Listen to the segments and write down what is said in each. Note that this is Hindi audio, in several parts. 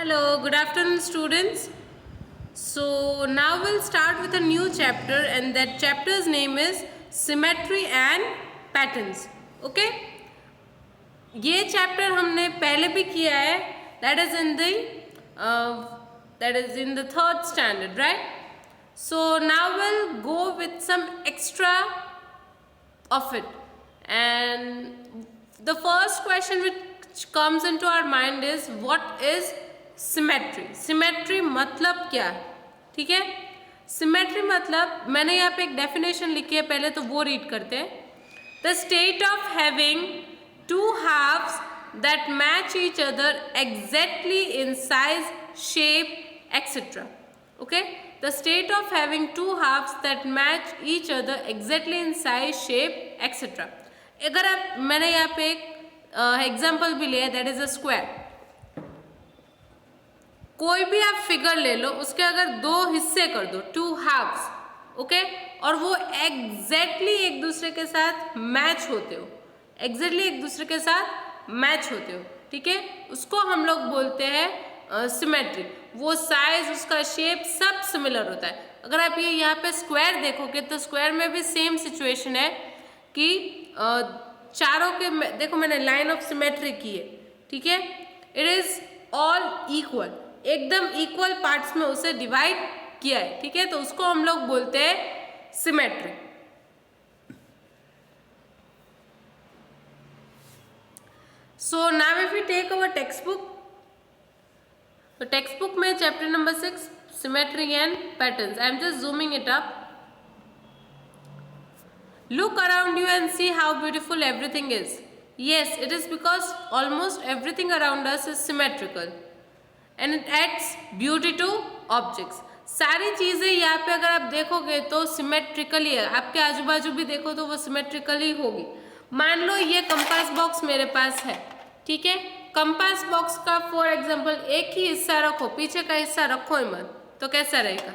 Hello, good afternoon, students. So, now we'll start with a new chapter, and that chapter's name is Symmetry and Patterns. Okay? ये चैप्टर हमने पहले भी किया है, that is in the third standard, right? So now we'll go with some extra of it, and the first question which comes into our mind is what is symmetry? Symmetry मतलब क्या है? ठीक है, symmetry मतलब मैंने यहाँ पे एक definition लिखी है, पहले तो वो read करते हैं. The state of having two halves that match each other exactly in size, shape, etc. Okay? The state of having two halves that match each other exactly in size, shape, etc. अगर आप मैंने यहाँ पे एक एग्जाम्पल भी लिया, दैट इज अ स्क्वायर. कोई भी आप फिगर ले लो, उसके अगर दो हिस्से कर दो, टू हाफ्स, ओके, और वो एग्जैक्टली एक दूसरे के साथ मैच होते हो, एग्जैक्टली एक दूसरे के साथ मैच होते हो, ठीक है, उसको हम लोग बोलते हैं सिमेट्री. वो साइज, उसका शेप सब सिमिलर होता है. अगर आप ये यहाँ पे स्क्वायर देखोगे तो स्क्वायर में भी सेम सिचुएशन है कि चारों के देखो मैंने लाइन ऑफ सिमेट्री की है, ठीक है, इट इज ऑल इक्वल, एकदम इक्वल पार्ट्स में उसे डिवाइड किया है, ठीक है, तो उसको हम लोग बोलते हैं symmetry. So now if you take our text book, तो टेक्स्ट बुक में chapter number 6 symmetry and patterns, I am just zooming it up. Look around you and see how beautiful everything is. Yes, it is because almost everything around us is symmetrical and it adds beauty to objects. सारी चीज़ें यहाँ पे अगर आप देखोगे तो सिमेट्रिकली है, आपके आजू बाजू भी देखो तो वो सिमेट्रिकली होगी. मान लो ये कंपास बॉक्स मेरे पास है, ठीक है, कंपास बॉक्स का फॉर एग्जाम्पल एक ही हिस्सा रखो, पीछे का हिस्सा रखो ही मत, तो कैसा रहेगा?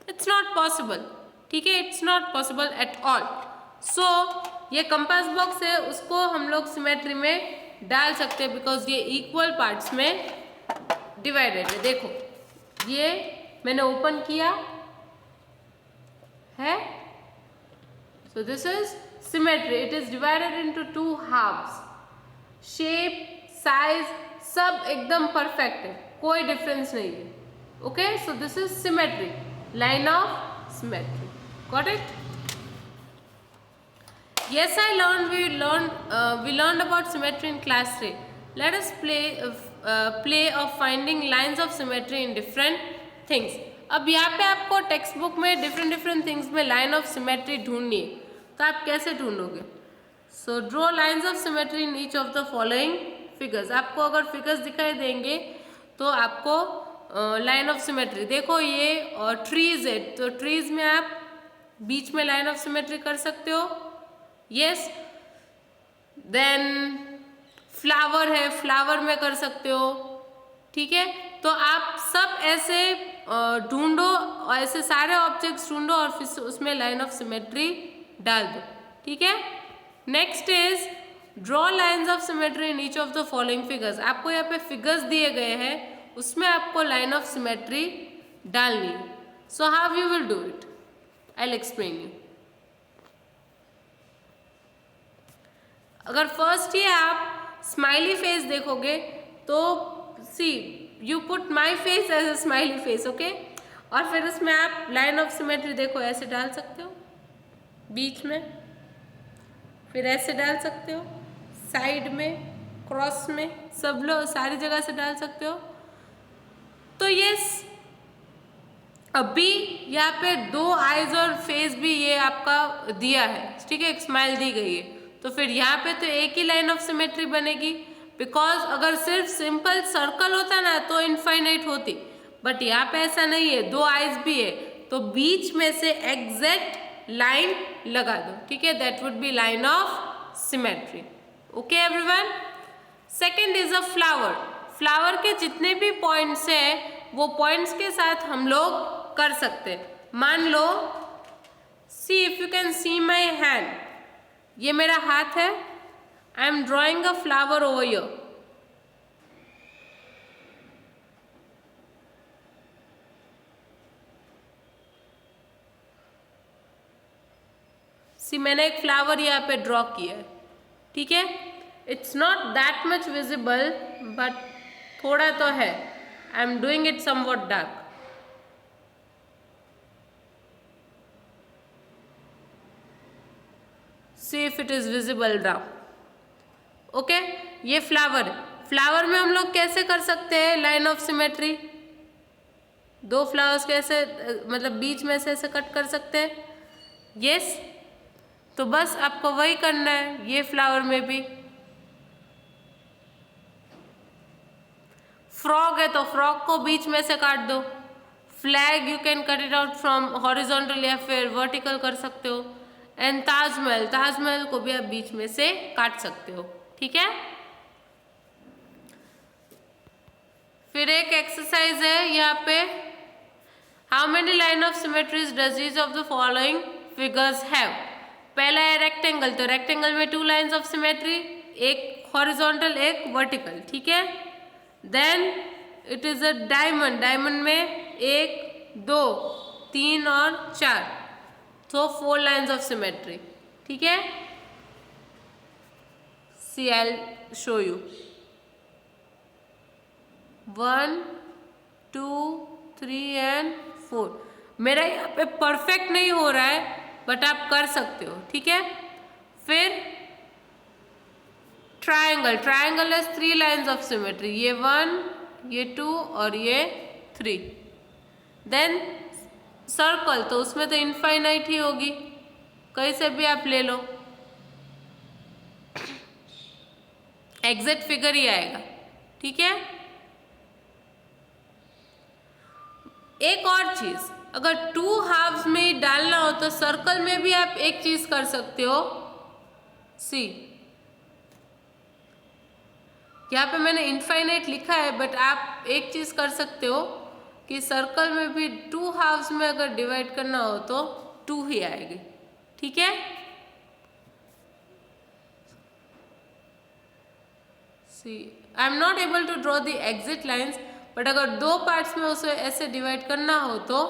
इट्स नॉट पॉसिबल, ठीक है, it's not possible at all. So ये कंपास बॉक्स है, उसको हम लोग सिमेट्री में डाल सकते हैं बिकॉज ये इक्वल पार्ट्स में डिवाइडेड है. देखो ये मैंने ओपन किया है, so this is symmetry. It is divided into two halves. Shape, size सब एकदम परफेक्ट है, कोई डिफरेंस नहीं है. Okay, so this is symmetry, line of symmetry. Got it? Yes, we learned about symmetry in class 3. Let us play of finding lines of symmetry in different things. अब यहाँ पे आपको टेक्स्ट बुक में डिफरेंट थिंग्स में लाइन ऑफ सिमेट्री ढूंढनी है, तो आप कैसे ढूंढोगे? So draw lines of symmetry in each of the following figures. आपको अगर फिगर्स दिखाई देंगे तो आपको लाइन ऑफ सिमेट्री, देखो ये ट्रीज है, तो ट्रीज में आप बीच में लाइन ऑफ सिमेट्री कर सकते हो. यस, देन फ्लावर है, फ्लावर में कर सकते हो, ठीक है. तो आप सब ऐसे ढूंढो, ऐसे सारे ऑब्जेक्ट्स ढूंढो और फिर उसमें लाइन ऑफ सिमेट्री डाल दो, ठीक है. Next is draw lines of symmetry in each of the following figures. आपको यहाँ पे फिगर्स दिए गए हैं, उसमें आपको लाइन ऑफ सिमेट्री डालनी है. So how you will do it, I will explain you. अगर फर्स्ट ये आप स्माइली फेस देखोगे तो see you put my face as a smiley face, okay, और फिर उसमें आप लाइन ऑफ सिमेट्री देखो ऐसे डाल सकते हो बीच में, फिर ऐसे डाल सकते हो साइड में, क्रॉस में, सब लोग सारी जगह से डाल सकते हो. तो यस, अभी यहाँ पे दो आईज और फेस भी ये आपका दिया है, ठीक है, एक स्माइल दी गई है, तो फिर यहाँ पे तो एक ही लाइन ऑफ सिमेट्री बनेगी. बिकॉज अगर सिर्फ सिंपल सर्कल होता ना तो इनफाइनाइट होती, बट यहाँ पे ऐसा नहीं है, दो आईज भी है, तो बीच में से एग्जैक्ट लाइन लगा दो, ठीक है, that would be line of symmetry. Okay everyone. Second is a flower. Flower के जितने भी पॉइंट्स हैं वो पॉइंट्स के साथ हम लोग कर सकते हैं. मान लो, see if you can see my hand, ये मेरा हाथ है, I am drawing a flower over here. See मैंने एक फ्लावर यहाँ पे ड्रॉ किया है, ठीक है। It's not that much visible but थोड़ा तो है। I am doing it somewhat dark. See if it is visible now. Okay, ये फ्लावर है। फ्लावर में हम लोग कैसे कर सकते हैं लाइन ऑफ सिमेट्री? दो फ्लावर्स कैसे, मतलब बीच में से ऐसे कट कर सकते हैं? यस, तो बस आपको वही करना है ये फ्लावर में भी। फ्रॉग है तो फ्रॉग को बीच में से काट दो। Flag you can cut it out from horizontal या फिर वर्टिकल कर सकते हो। एंड ताजमहल, ताजमहल को भी आप बीच में से काट सकते हो, ठीक है। फिर एक एक्सरसाइज है यहाँ पे, how many line of symmetries does each of the following figures have. पहला है रेक्टेंगल, तो रेक्टेंगल में 2 लाइन्स ऑफ सिमेट्री, एक हॉरिजॉन्टल एक वर्टिकल, ठीक है। Then it is a diamond, diamond में 1 2 3 और 4, तो 4 लाइन्स ऑफ सिमेट्री, ठीक है। See I will show you 1 2 3 and 4। मेरा यहाँ पे परफेक्ट नहीं हो रहा है बट आप कर सकते हो, ठीक है। फिर triangle, triangle is 3 lines of symmetry, ये 1 ये 2 और ये 3। देन सर्कल, तो उसमें तो इनफाइनाइट ही होगी, कहीं से भी आप ले लो, एग्जैक्ट फिगर ही आएगा, ठीक है। एक और चीज, अगर 2 हाफ्स में डालना हो तो सर्कल में भी आप एक चीज कर सकते हो। सी यहाँ पे मैंने इनफाइनाइट लिखा है बट आप एक चीज कर सकते हो कि सर्कल में भी 2 हाफ्स में अगर डिवाइड करना हो तो 2 ही आएगी, ठीक है। See I am not able to draw the exit lines, but अगर 2 पार्ट्स में उसे ऐसे डिवाइड करना हो तो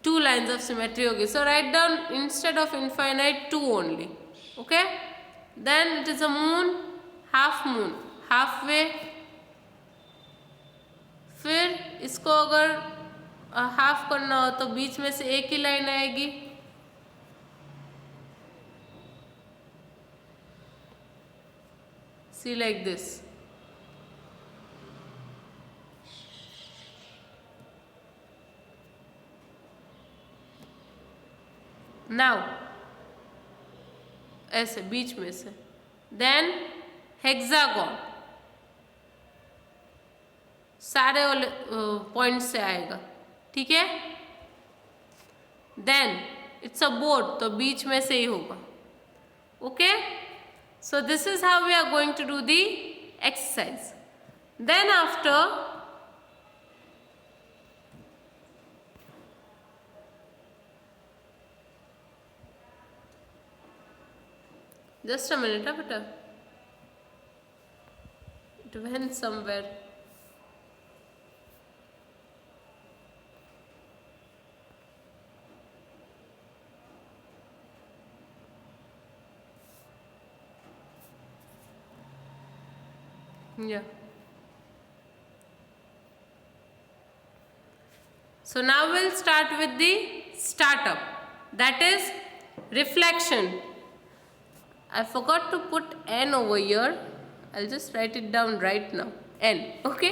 2 लाइन्स ऑफ सिमेट्री होगी। So write down instead of infinite 2 only, okay. Then it is a moon, half moon, half way. फिर इसको अगर हाफ करना हो तो बीच में से एक ही लाइन आएगी, सी लाइक दिस। नाउ ऐसे बीच में से, देन हेक्सागोन, सारे वाले पॉइंट से आएगा, ठीक है। देन इट्स अ बोर्ड, तो बीच में से ही होगा, okay. So this is how we are going to do the exercise. Then after just a minute, beta, it went somewhere. Yeah. So now we'll start with the startup, that is reflection. I forgot to put n over here. I'll just write it down right now. N, okay?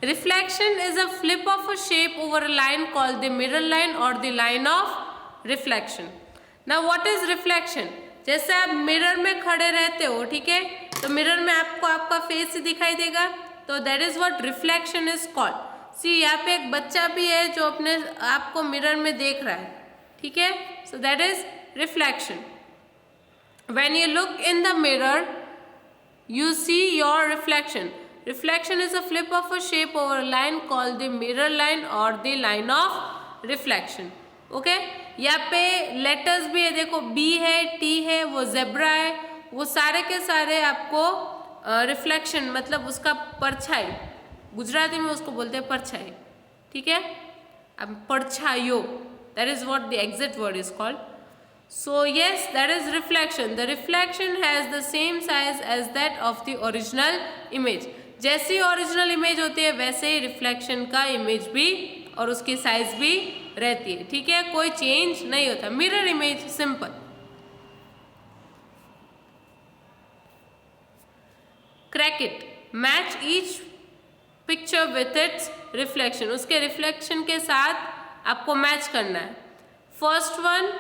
Reflection is a flip of a shape over a line called the mirror line or the line of reflection. Now what is reflection? जैसे आप मिरर में खड़े रहते हो, ठीक है, तो मिरर में आपको आपका फेस ही दिखाई देगा, तो that is what reflection is called. See यहाँ पे एक बच्चा भी है जो अपने आपको मिरर में देख रहा है, ठीक है, so that is reflection. When you look in the mirror, you see your reflection. Reflection is a flip of a shape over a line called the mirror line or the line of reflection. Okay? यहाँ पे लेटर्स भी है, देखो B है, T है, वो जेब्रा है, वो सारे के सारे आपको रिफ्लेक्शन मतलब उसका परछाई, गुजराती में उसको बोलते हैं परछाई, ठीक है। अब परछाइयो, that is what the exact word is called. So yes, that is reflection. The reflection has the same size as that of the original image. जैसी ओरिजिनल इमेज होती है वैसे ही रिफ्लेक्शन का इमेज भी और उसकी साइज भी रहती है, ठीक है, कोई चेंज नहीं होता. Mirror image simple. Crack it, match each picture with its reflection. उसके रिफ्लेक्शन के साथ आपको मैच करना है. फर्स्ट वन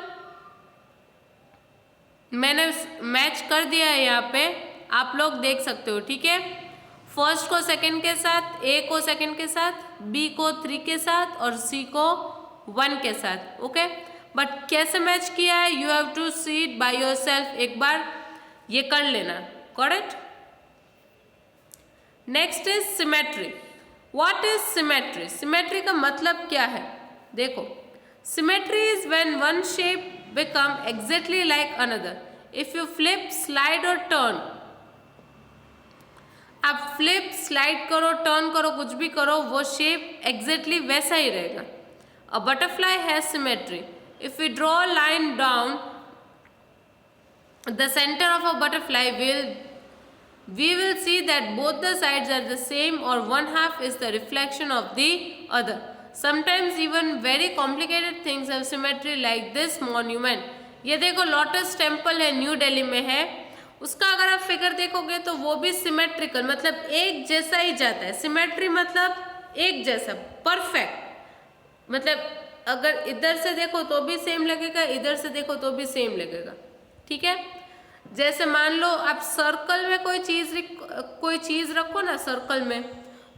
मैंने मैच कर दिया है, यहाँ पे आप लोग देख सकते हो, ठीक है. फर्स्ट को सेकंड के साथ, ए को सेकंड के साथ, बी को 3 के साथ और सी को 1 के साथ. ओके, बट कैसे मैच किया है you have to see it by yourself. एक बार ये कर लेना. Correct. Next is symmetry. What is symmetry? Symmetry का मतलब क्या है? देखो, symmetry is when one shape become exactly like another. If you flip, slide or turn, आप फ्लिप, स्लाइड करो, टर्न करो, कुछ भी करो, वो शेप एग्जैक्टली वैसा ही रहेगा. A butterfly has symmetry. If we draw a line down the centre of a butterfly we will see that both the sides are the same or one half is the reflection of the other. Sometimes even very complicated things have symmetry like this monument. ये देखो लोटस टेम्पल है, न्यू दिल्ली में है. उसका अगर आप फिगर देखोगे तो वो भी सिमेट्रिकल, मतलब एक जैसा ही जाता है. सिमेट्री मतलब एक जैसा, परफेक्ट. मतलब अगर इधर से देखो तो भी सेम लगेगा, इधर से देखो तो भी सेम लगेगा, ठीक है. जैसे मान लो आप सर्कल में कोई चीज रखो ना सर्कल में,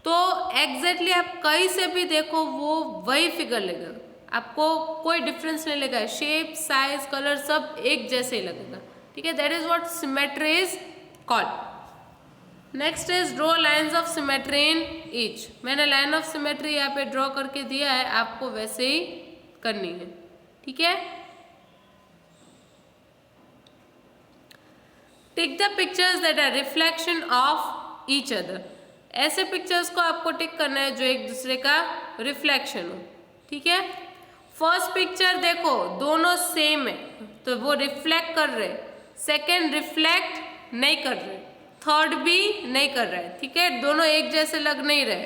तो एग्जैक्टली आप कहीं से भी देखो वो वही फिगर लगेगा, आपको कोई डिफरेंस नहीं लगेगा. शेप, साइज, कलर सब एक जैसे ही लगेगा, ठीक है. That is what symmetry is called. Next is draw lines of symmetry in each. मैंने लाइन ऑफ सिमेट्री यहाँ पे ड्रॉ करके दिया है, आपको वैसे ही करनी है, ठीक है. Tick the pictures that are reflection of each other. ऐसे पिक्चर्स को आपको टिक करना है जो एक दूसरे का रिफ्लेक्शन हो, ठीक है. फर्स्ट पिक्चर देखो दोनों सेम है तो वो रिफ्लेक्ट कर रहे. सेकंड रिफ्लेक्ट नहीं कर रहे, थर्ड भी नहीं कर रहे, ठीक है. दोनों एक जैसे लग नहीं रहे.